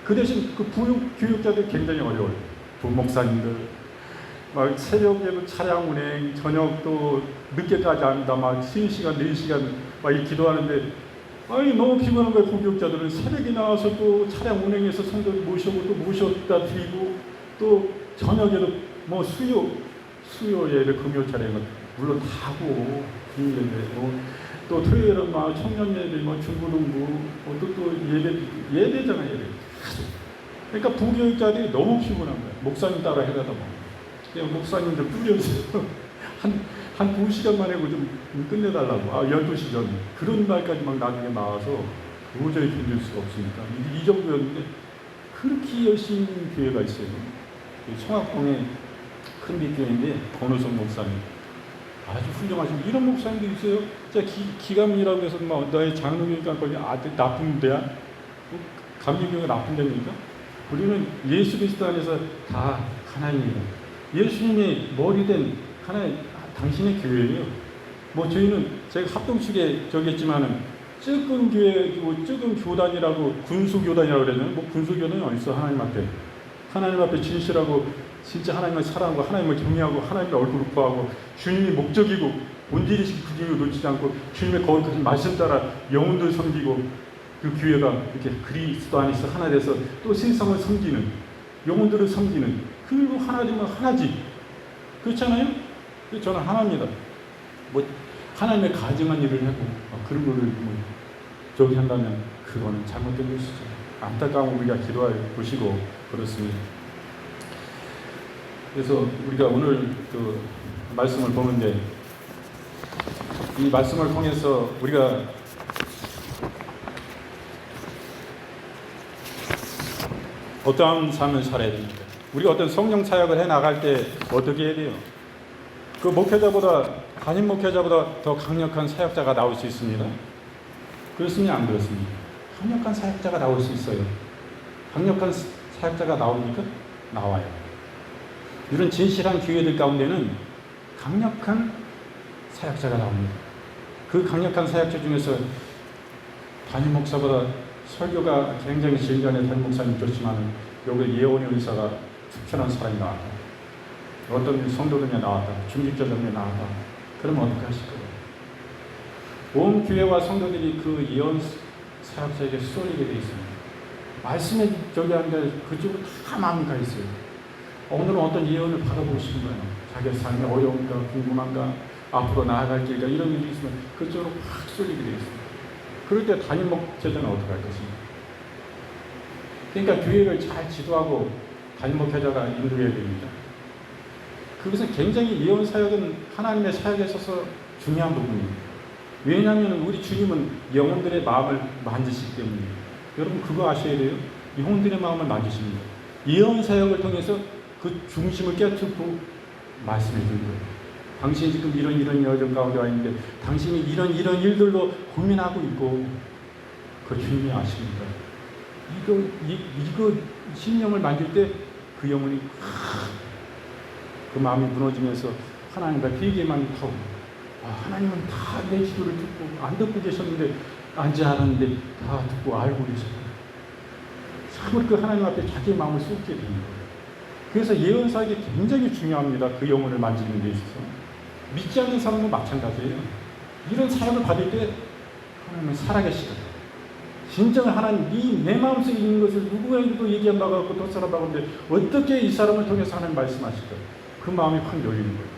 그 대신 그 교육자들 굉장히 어려워요. 부목사님들 막 새벽에도 차량 운행, 저녁도 늦게까지 합니다. 막 3시간, 4시간 막 이 기도하는데 아니 너무 피곤한 거예요. 부교육자들은 새벽에 나와서 또 차량 운행해서 성도를 모셔고 또 모셨다 드리고 또 저녁에도 뭐 수요예를 금요 차량은 물론 다 하고 중요한데 또 토요일은 막 청년 예배 뭐 중고등부 또 예배잖아요. 예배. 그러니까 부교육자들이 너무 피곤한 거예요. 목사님 따라 해가다 보면 그냥 목사님들 뿌려서 한 2시간 만에 좀 끝내달라고 12시 전에 그런 말까지 막 나중에 나와서 도저히 견딜 수가 없으니까 이 정도였는데 그렇게 열심히 교회가 있어요. 청학동에 큰 빛교회인데 권호성 목사님 아주 훌륭하신 이런 목사님도 있어요. 진짜 기감이라고 해서 막 너의 장로교니까 아주 나쁜 데야? 감리교가 나쁜 데입니까? 우리는 예수 그리스도 안에서 다 하나입니다. 예수님이 머리된 하나의 당신의 교회예요. 뭐 저희는 제가 합동측에 저기 했지만은 ጭ은 교회고 ጭ은 교단이라고 군수교단이라고 그러잖아요. 뭐 군수교단이 어딨어. 하나님 앞에 진실하고 진짜 하나님을 사랑하고 하나님을 경외하고 하나님의 얼굴을 구하고 주님이 목적이고 본질이신 그 주님을 놓치지 않고 주님의 거룩하신 말씀 따라 영혼들 섬기고 그 교회가 이렇게 그리스도 안에서 하나 돼서 또 세상을 섬기는 영혼들을 섬기는 그리고 하나님은 하나지 그렇잖아요? 저는 하나입니다. 뭐 하나님의 가증한 일을 하고 그런 거를 뭐 저기 한다면 그거는 잘못된 것이죠. 안타까운 우리가 기도해 보시고 그렇습니다. 그래서 우리가 오늘 그 말씀을 보는데 이 말씀을 통해서 우리가 어떠한 삶을 살아야 됩니까? 우리가 어떤 성령 사역을 해 나갈 때 어떻게 해야 돼요? 그 목회자보다 담임 목회자보다 더 강력한 사역자가 나올 수 있습니다. 그렇습니까? 안 그렇습니까? 강력한 사역자가 나올 수 있어요. 강력한 사역자가 나옵니까? 나와요. 이런 진실한 교회들 가운데는 강력한 사역자가 나옵니다. 그 강력한 사역자 중에서 담임 목사보다 설교가 굉장히 진전의 담임 목사님 좋지만 여기 예원의 의사가 특별한 사람이 나왔다. 어떤 성도들이 나왔다. 중직자들이 나왔다. 그러면 어떻게 하실 거예요? 온 교회와 성도들이 그 예언 사역자에게 쏠리게 돼 있습니다. 말씀에 저기 하는데 그쪽으로 다 마음이 가 있어요. 오늘은 어떤 예언을 받아보고 싶은 거예요. 자기 삶이 어려운가, 궁금한가, 앞으로 나아갈 길가, 이런 일이 있으면 그쪽으로 확 쏠리게 돼 있습니다. 그럴 때 담임 목회자는 어떻게 할 것입니까? 그러니까 교회를 잘 지도하고 담임 목회자가 인도해야 됩니다. 그것은 굉장히 예언 사역은 하나님의 사역에 있어서 중요한 부분입니다. 왜냐하면 우리 주님은 영혼들의 마음을 만지시기 때문이에요. 여러분 그거 아셔야 돼요. 영혼들의 마음을 만지십니다. 예언 사역을 통해서 그 중심을 깨트리고 말씀해 주는 거예요. 당신이 지금 이런 여정 가운데 와 있는데 당신이 이런 일들로 고민하고 있고 그 주님이 아십니다. 이거 심령을 만질 때 그 영혼이 그 마음이 무너지면서 하나님과 회개만 하고 하나님은 다 내 기도를 듣고 안 듣고 계셨는데 안지 않았는데 다 듣고 알고 계셨고 참으로 그 하나님 앞에 자기의 마음을 쏟게 되는 거예요. 그래서 예언사역이 굉장히 중요합니다. 그 영혼을 만지는 데 있어서. 믿지 않는 사람은 마찬가지예요. 이런 사역을 받을 때 하나님은 살아계시다. 진정한 하나님, 내 마음속에 있는 것을 누구에게도 얘기한다고 하고 또 사람하고 하는데 어떻게 이 사람을 통해서 하나님 말씀하실까? 그 마음이 확 열리는 거예요.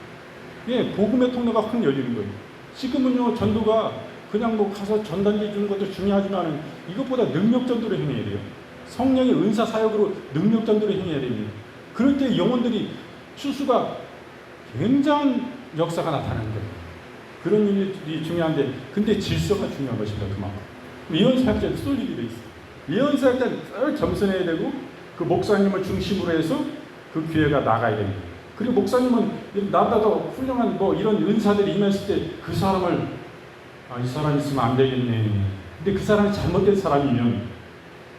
예, 복음의 통로가 확 열리는 거예요. 지금은요, 전도가 그냥 뭐 가서 전단지 주는 것도 중요하지만 이것보다 능력 전도를 행해야 돼요. 성령의 은사 사역으로 능력 전도를 행해야 됩니다. 그럴 때 영혼들이 추수가 굉장한 역사가 나타나는 거예요. 그런 일이 중요한데, 근데 질서가 중요한 것입니다. 그만큼. 예언 사역자는 쏠리게 돼 있어요. 예언 사역자는 늘 겸손해야 되고, 그 목사님을 중심으로 해서 그 교회가 나가야 됩니다. 그리고 목사님은 나보다 더 훌륭한 이런 은사들이 임했을 때 그 사람을 이 사람 있으면 안 되겠네. 근데 그 사람이 잘못된 사람이면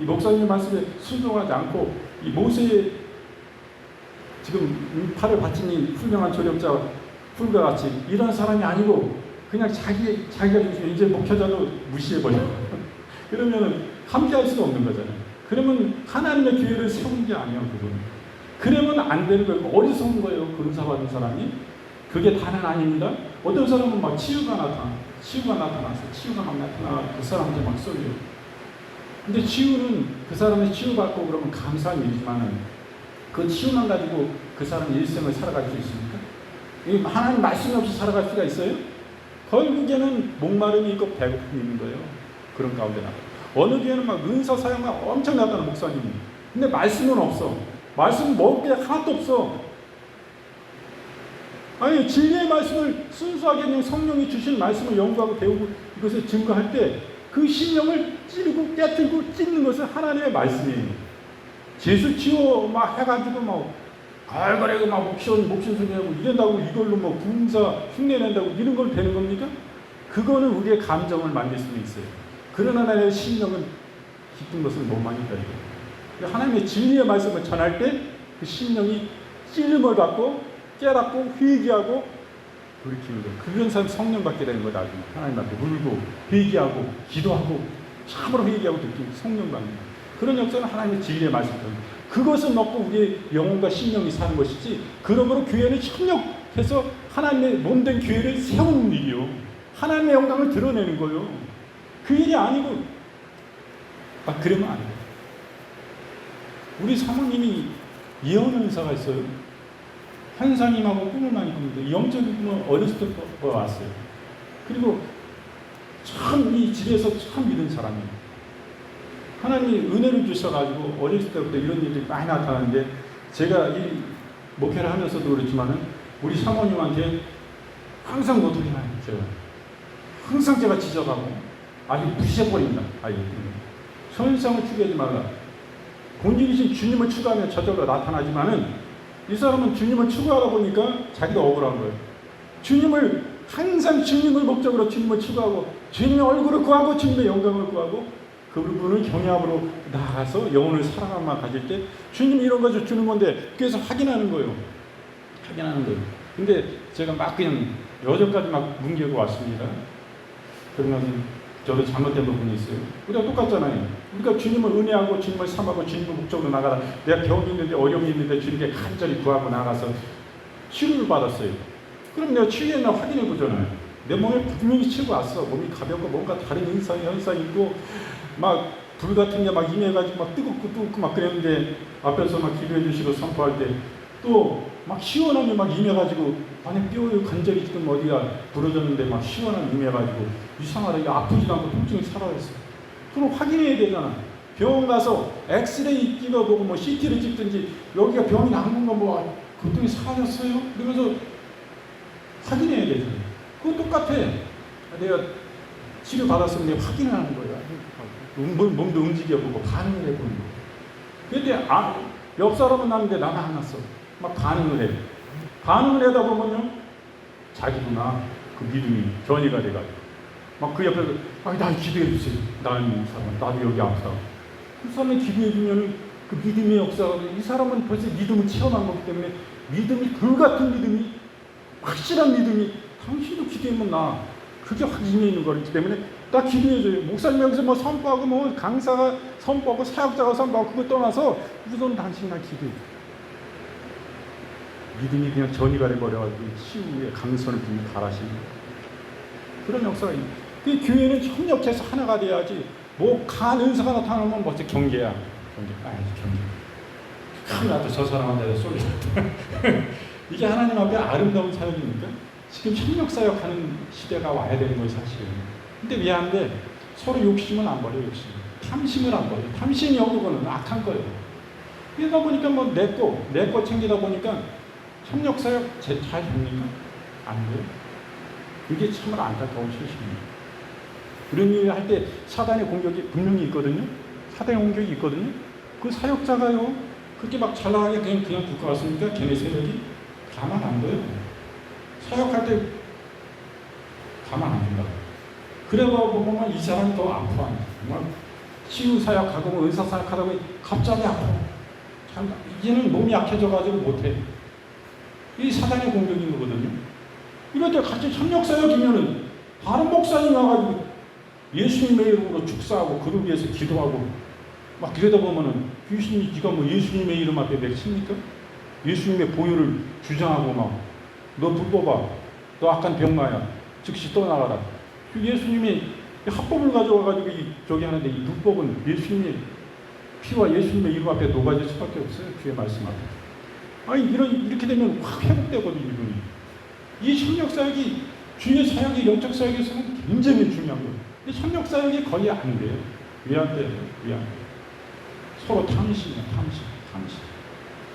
이 목사님 말씀에 순종하지 않고 이 모세의 지금 팔을 바친 이 훌륭한 조력자 풀과 같이 이런 사람이 아니고 그냥 자기가 이제 목회자도 무시해버려요. 그러면 함께할 수가 없는 거잖아요. 그러면 하나님의 교회를 세운 게 아니에요. 그건. 그러면 안 되는 거예요. 어리석은 거예요. 그 은사 받은 사람이. 그게 다는 아닙니다. 어떤 사람은 막 치유가 나타나서 치유가 막 나타나 그 사람한테 막 쏠려요. 근데 치유는 그 사람이 치유받고 그러면 감사한 일이지만 그 치유만 가지고 그 사람의 일생을 살아갈 수 있습니까? 하나님 말씀이 없이 살아갈 수가 있어요? 결국에는 목마름이 있고 배고픔이 있는 거예요. 그런 가운데 나가. 어느 교회는 막 은사 사역만 엄청 나타나는 목사님이. 근데 말씀은 없어. 말씀은 먹을 게 하나도 없어. 아니 진리의 말씀을 순수하게 그냥 성령이 주신 말씀을 연구하고 배우고 이것을 증거할 때 그 심령을 찌르고 깨뜨리고 찢는 것은 하나님의 말씀이에요. 제수 치워 막 해가지고 막 갈갈하고 막 목신 소리하고 이런다고 이걸로 뭐 군사 흉내낸다고 이런 걸 되는 겁니까? 그거는 우리의 감정을 만들 수는 있어요. 그러나 나의 심령은 기쁜 것을 못 만든다 이거. 하나님의 진리의 말씀을 전할 때 그 심령이 찔림을 받고 깨닫고 회개하고 돌이키는 거예요. 그런 사람 성령 받게 되는 거다. 하나님 앞에 울고 회개하고 기도하고 참으로 회개하고 듣고 성령 받는 거예요. 그런 역사는 하나님의 진리의 말씀입니다. 그것을 먹고 우리의 영혼과 심령이 사는 것이지 그러므로 교회는 협력해서 하나님의 몸된 교회를 세우는 일이요. 하나님의 영광을 드러내는 거예요. 그 일이 아니고 그러면 안 돼요. 우리 사모님이 예언 은사가 있어요. 환상임하고 꿈을 많이 꿉니다. 영적인 꿈은 어렸을 때부터 왔어요. 그리고 참 이 집에서 참 믿은 사람이에요. 하나님이 은혜를 주셔가지고 어렸을 때부터 이런 일이 많이 나타나는데 제가 이 목회를 하면서도 그렇지만은 우리 사모님한테 항상 노동이 많이 있어요. 항상 제가 지적하고 아주 무시해버립니다. 선상을 추구하지 말라. 본질이신 주님을 추구하면 저절로 나타나지만은 이 사람은 주님을 추구하다 보니까 자기도 억울한 거예요. 항상 주님을 목적으로 주님을 추구하고 주님의 얼굴을 구하고 주님의 영광을 구하고 그 부분을 경외함으로 나아가서 영혼을 사랑함만 가질 때 주님이 이런 것을 주는 건데 그래서 확인하는 거예요. 근데 제가 막 그냥 여전까지 막 뭉개고 왔습니다. 그러면서 저도 잘못된 부분이 있어요. 우리가 똑같잖아요. 우리가 주님을 은혜하고 주님을 삼하고 주님을 목적으로 나가라. 내가 병이 있는데 어려움이 있는데 주님께 간절히 구하고 나가서 치료를 받았어요. 그럼 내가 치유했나 확인해 보잖아요. 내 몸에 분명히 치고 왔어. 몸이 가볍고 뭔가 다른 현상이 있고 막 불 같은 게 막 임해가지고 막 뜨겁고 막 그랬는데 앞에서 막 기도해 주시고 선포할 때 또 막 시원함이 막 임해가지고 안에 뼈에 관절이 지금 어디가 부러졌는데 막 시원함이 임해가지고 이상하다. 아프지도 않고 통증이 사라졌어. 그럼 확인해야 되잖아. 병원 가서 엑스레이 찍어보고 뭐 CT를 찍든지 여기가 병이 난 건가 뭐 고통이 사라졌어요? 그러면서 확인해야 되잖아. 그거 똑같아. 내가 치료 받았으면 내가 확인을 하는 거야. 몸도 움직여보고 반응을 해보는 거. 근데 옆 사람은 났는데 나는 안 났어. 막 반응을 해. 반응을 하다 보면요, 자기구나 그 믿음이 전이가 돼가지고 막 그 옆에서 나 기도해 주세요. 나는 사람 나도 여기 아프다. 그 사람이 기도해 주면은 그 믿음의 역사가 이 사람은 벌써 믿음을 체험한 거기 때문에 믿음이 불같은 믿음이 확실한 믿음이 당신도 기도하면 나 그게 확신이 있는 거기 때문에 나 기도해줘요. 목사님 여기서 뭐 선포하고 뭐 강사가 선포하고 사역자가 선포하고 그거 떠나서 우선 당신 나 기도해. 믿음이 그냥 전이가 돼버려가지고 치유의 강선을 분이 바라시는 그런 역사가 있는. 그 교회는 협력해서 하나가 돼야지. 뭐 간 은사가 나타나면 벌써 경계야. 경계. 큰일 났다. 저 사람한테 쏠리. 이게 하나님 앞에 아름다운 사역입니까? 지금 협력사역하는 시대가 와야 되는 거예요, 사실은. 근데 미안한데 서로 욕심은 안 버려, 욕심. 탐심을 안 버려. 탐심이 여기고는 악한 거예요. 그러다 보니까 뭐 내 거 챙기다 보니까 협력사역 잘 됩니까? 안 돼요. 그게 참으로 안타까운 실실입니다. 이런 일을 할 때 사단의 공격이 분명히 있거든요. 사단의 공격이 있거든요. 그 사역자가요, 그렇게 막 잘 나가게 그냥 둘 것 같습니까? 걔네 세력이 가만 안 둬요. 사역할 때 가만 안 둔다. 그래 보면 이 사람이 더 아파. 치유 사역하고 뭐 의사 사역하다 보니 갑자기 아파. 이제는 몸이 약해져가지고 못해. 이 사단의 공격인 거거든요. 이럴 때 같이 협력사역이면은 다른 목사님 와가지고 예수님의 이름으로 축사하고 그를 위해서 기도하고 막 그러다 보면은 귀신이 네가 뭐 예수님의 이름 앞에 맺힙니까? 예수님의 보혈을 주장하고 막 너 불법아, 너 악한 병마야, 즉시 떠나가라. 예수님이 합법을 가져와가지고 저기 하는데 이 불법은 예수님의 피와 예수님의 이름 앞에 녹아질 수밖에 없어요. 주의 말씀 앞에. 이렇게 되면 확 회복되거든요, 이분이. 이 협력사역이 주의 사역이 영적 사역에서는 굉장히 중요한 거예요. 근데 협력사역이 거의 안 돼요. 왜 안 돼요? 서로 탐심이야, 탐심.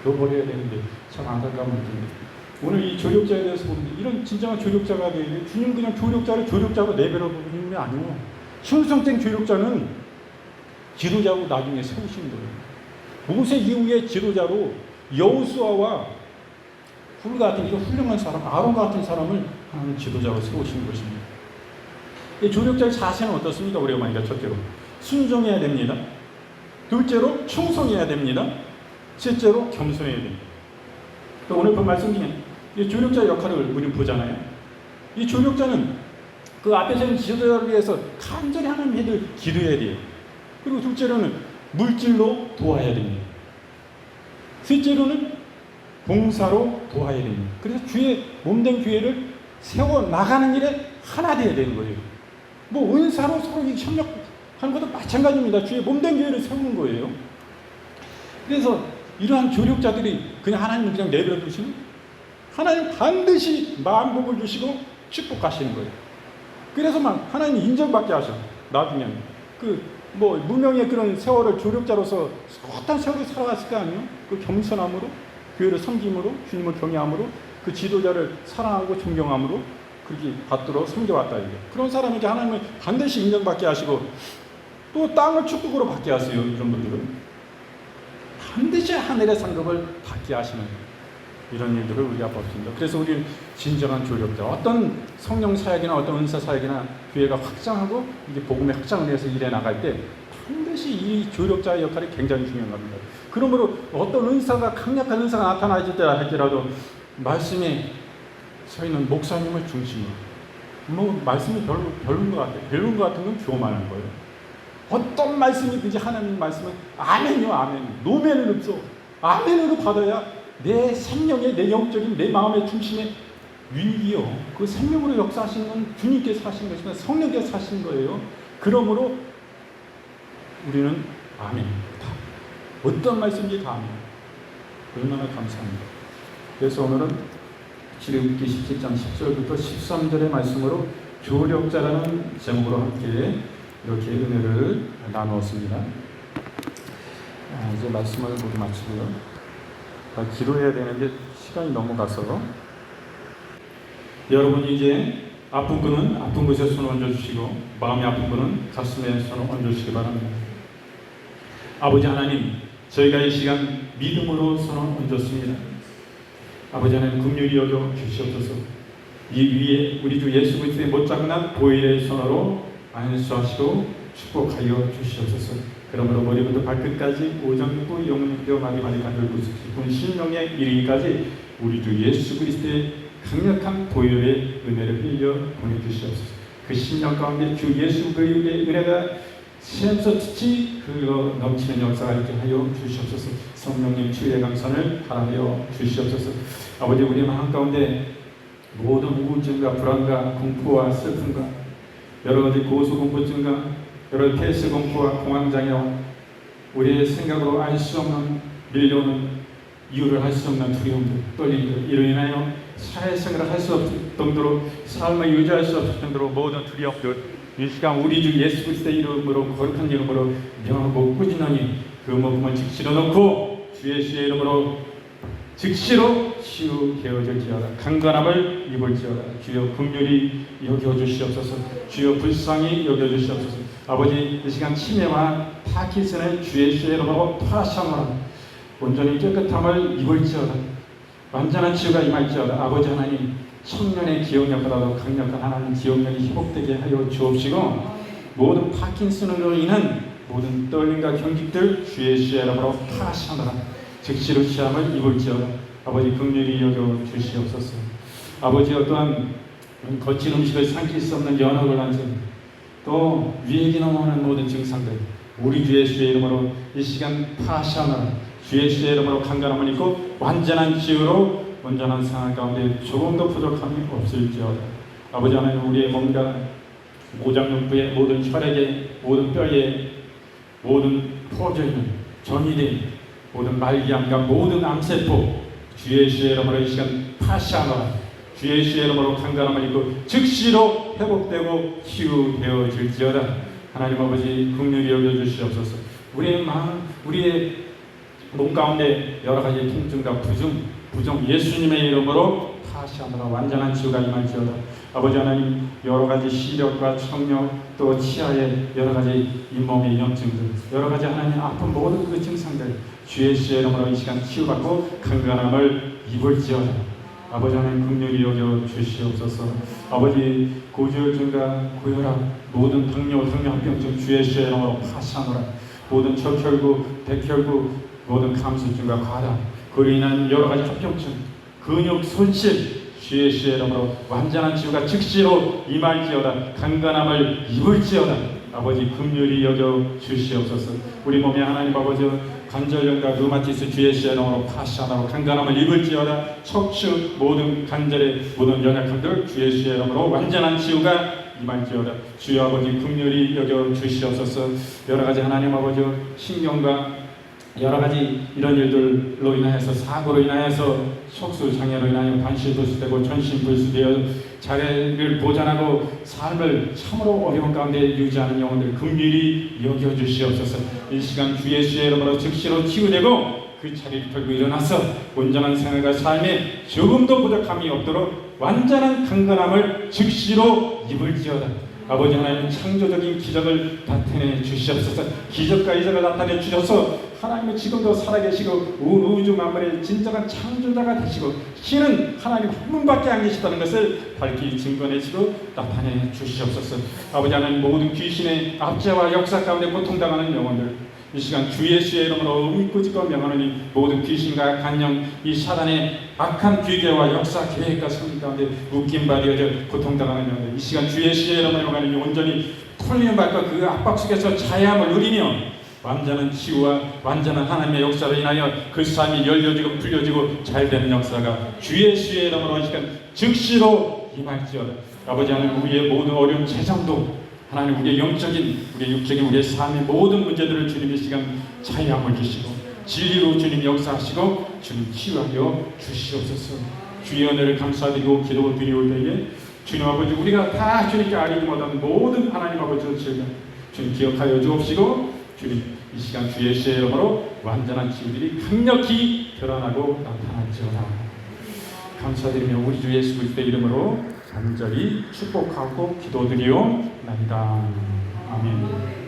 넣어버려야 되는데 참 안타까운 일인데. 오늘 이 조력자에 대해서 보는데 이런 진정한 조력자가 되야 돼. 주님 그냥 조력자로 내버려 두는 게 아니고 충성된 조력자는 지도자로 나중에 세우시는 거예요. 모세 이후에 지도자로 여호수아와 훌 같은 이런 훌륭한 사람, 아론 같은 사람을 하나님 지도자로 세우시는 것입니다. 이 조력자의 자세는 어떻습니까? 우리가 보니까 첫째로 순종해야 됩니다. 둘째로 충성해야 됩니다. 셋째로 겸손해야 됩니다. 오늘 본 말씀 중에 이 조력자 역할을 우리는 보잖아요. 이 조력자는 그 앞에서 있는 지도자를 위해서 간절히 하나님께 기도해야 돼요. 그리고 둘째로는 물질로 도와야 됩니다. 셋째로는 봉사로 도와야 됩니다. 그래서 주의 몸된 교회를 세워 나가는 일에 하나 되어야 되는 거예요. 뭐 은사로 서로 협력하는 것도 마찬가지입니다. 주의 몸된 교회를 세우는 거예요. 그래서 이러한 조력자들이 그냥 하나님을 그냥 내버려 두시는, 하나님 반드시 만복을 주시고 축복하시는 거예요. 그래서 막 하나님 인정받게 하셔. 나중에는 뭐 무명의 그런 세월을 조력자로서 어떤 세월을 살아갔을 거 아니에요? 그 겸손함으로, 교회를 섬김으로, 주님을 경외함으로, 그 지도자를 사랑하고 존경함으로 그렇게 받들어 섬겨왔다 이게. 그런 사람에게 하나님은 반드시 인정받게 하시고 또 땅을 축복으로 받게 하세요. 이런 분들은 반드시 하늘의 상급을 받게 하시는 이런 일들을 우리가 봤습니다. 그래서 우리는 진정한 조력자, 어떤 성령 사역이나 어떤 은사 사역이나 교회가 확장하고 이게 복음의 확장을 위해서 일해 나갈 때 반드시 이 조력자의 역할이 굉장히 중요한 겁니다. 그러므로 어떤 은사가 강력한 은사가 나타나질 때라 할지라도 말씀에 서 있는 목사님을 중심으로, 뭐 말씀이 별로인 것 같아요. 별로인 것 같은 건 교만한 거예요. 어떤 말씀이든지 하나님 말씀은 아멘이요, 아멘. 노멘은 없어. 아멘으로 받아야 내 생명의, 내 영적인, 내 마음의 중심에 위기요. 그 생명으로 역사하신 건 주님께서 하신 것이면 성령께서 하신 거예요. 그러므로 우리는 아멘. 다. 어떤 말씀인지 다 아멘. 얼마나 감사합니다. 그래서 오늘은 출애굽기 17장 10절부터 13절의 말씀으로 조력자라는 제목으로 함께 이렇게 은혜를 나누었습니다. 이제 말씀을 모두 마치고요. 기도해야 되는데 시간이 넘어가서 여러분이 이제 아픈 분은 아픈 곳에 손을 얹어주시고 마음이 아픈 분은 가슴에 손을 얹어주시기 바랍니다. 아버지 하나님, 저희가 이 시간 믿음으로 손을 얹었습니다. 아버지 하나님, 긍휼히 여겨 주시옵소서. 이 위에 우리 주 예수 그리스도의 못장난 보혈의 손으로 안수하시고 축복하여 주시옵소서. 그러므로 머리부터 발끝까지 오장육부 영육부 마디마디 간절구 깊은 심령에 이르기까지 우리 주 예수 그리스도의 강력한 보혈의 은혜를 흘려 보내주시옵소서. 그 심령 가운데 주 예수 그리스도의 은혜가 샘솟듯이 흘러 넘치는 역사가 있게 하여 주시옵소서. 성령님 주의 강선을 바라며 주시옵소서. 아버지, 우리 마음 가운데 모든 우울증과 불안과 공포와 슬픔과 여러가지 고소공포증과 여러 폐쇄 공포와 공황장애와 우리의 생각으로 알 수 없는 밀려오는 이유를 할 수 없는 두려움들, 떨림들, 이로 인하여 사회생활을 할 수 없을 정도로 삶을 유지할 수 없을 정도로 모든 두려움들, 이 시간 우리 주 예수 그리스도의 이름으로 거룩한 이름으로 명하고 꾸준하니 그 모금을 즉시로 놓고 주 예수의 이름으로 즉시로 치유되어질지어다. 강건함을 입을지어다. 주여 긍휼히 여겨주시옵소서. 주여 불쌍히 여겨주시옵소서. 아버지, 이 시간 치매와 파킨슨을 주 예수의 이름으로 파하시노라. 온전히 깨끗함을 입을지어다. 완전한 치유가 임할지어다. 아버지 하나님, 청년의 기억력보다도 강력한 하나님 기억력이 회복되게 하여 주옵시고 모든 파킨슨으로 인한 모든 떨림과 경직들 주 예수의 이름으로 파하시노라. 즉시로 시험을 입을지어다. 아버지, 긍휼히 여겨 주시옵소서. 아버지, 어떠한 거친 음식을 삼킬 수 없는 연어곤란증, 또 위액이 넘어오는 모든 증상들 우리 주 예수의 이름으로 이 시간 파하시하노라. 주 예수의 이름으로 강건함을 입고 완전한 치유로 온전한 상황 가운데 조금도 부족함이 없을지어다. 아버지 하나님, 우리의 몸과 오장육부의 모든 혈액의 모든 뼈의 모든 포져 있는 전이된 모든 말기암과 모든 암세포 주 예수의 이름으로 이 시간 파시하노라. 주 예수의 이름으로 강건함을 입고 즉시로 회복되고 치유되어질지어다. 하나님 아버지, 긍휼히 여겨주시옵소서. 우리의 마음, 우리의 몸 가운데 여러 가지 통증과 부정 예수님의 이름으로 파시하노라. 완전한 치유가 임할지어다. 아버지 하나님, 여러 가지 시력과 청력 또 치아의 여러 가지 잇몸의 염증들, 여러 가지 하나님 아픈 모든 그 증상들 주 예수의 이름으로 이 시간 치유받고 강건함을 입을지어다. 아버지 하나님, 긍휼히 여겨 주시옵소서. 아버지, 고지혈증과 고혈압, 모든 당뇨합병증 주 예수의 이름으로 파시하노라. 모든 척혈구, 백혈구, 모든 감수증과 과다, 그로 인한 여러 가지 합병증, 근육 손실 주 예수의 이름으로 완전한 치유가 즉시로 임할지어다. 강건함을 입을지어다. 아버지, 긍휼히 여겨 주시옵소서. 우리 몸에 하나님 아버지 관절염과 류마티스 주 예수의 이름으로 파시하노라. 강건함을 입을지어다. 척추 모든 관절의 모든 연약함들 주 예수의 이름으로 완전한 치유가 임할지어다. 주여 아버지, 긍휼히 여겨 주시옵소서. 여러 가지 하나님 아버지 신경과 여러 가지 이런 일들로 인하여서 사고로 인하여서 척수 장애로 인하여 반신불수되고 전신불수되어 자리를 보존하고 삶을 참으로 어려운 가운데 유지하는 영혼들 긍휼히 여겨주시옵소서. 이 시간 주 예수의 이름으로 즉시로 치유되고 그 자리를 펴고 일어나서 온전한 생활과 삶에 조금도 부족함이 없도록 완전한 강건함을 즉시로 입을지어다. 아버지 하나님, 창조적인 기적을 나타내 주시옵소서. 기적과 이적을 나타내 주셔서 하나님은 지금도 살아계시고 우주 만물의 진정한 창조자가 되시고 신은 하나님 한 분밖에 안 계시다는 것을 밝히 증거내시고 나타내 주시옵소서. 아버지 하나님, 모든 귀신의 압제와 역사 가운데 고통당하는 영혼들 이 시간 주 예수의 이름으로 의꾸짖고 명하노니 모든 귀신과 간령 이 사단의 악한 귀계와 역사 계획과 성리 가운데 묶임받아져 고통당하는 영혼들 이 시간 주 예수의 이름으로 명하노니 온전히 풀림을 받고 그 압박 속에서 자유함을 누리며 완전한 치유와 완전한 하나님의 역사로 인하여 그 삶이 열려지고 풀려지고 잘되는 역사가 주 예수의 이름으로 이 시간 즉시로 임할지어다. 아버지 하나님, 우리의 모든 어려운 재정도 하나님, 우리의 영적인, 우리의 육적인, 우리의 삶의 모든 문제들을 주님 이 시간 차이함을 주시고 진리로 주님 역사하시고 주님 치유하여 주시옵소서. 주의 은혜를 감사드리고 기도 드리올 때에 주님 아버지, 우리가 다 주님께 아뢰지 못한 모든 하나님 아버지의 질문 주님 기억하여 주옵시고 주님 이 시간 주 예수의 이름으로 완전한 치유들이 강력히 드러나고 나타날지어다. 감사드리며 우리 주 예수 그리스도의 이름으로 간절히 축복하고 기도드리옵나이다. 아멘.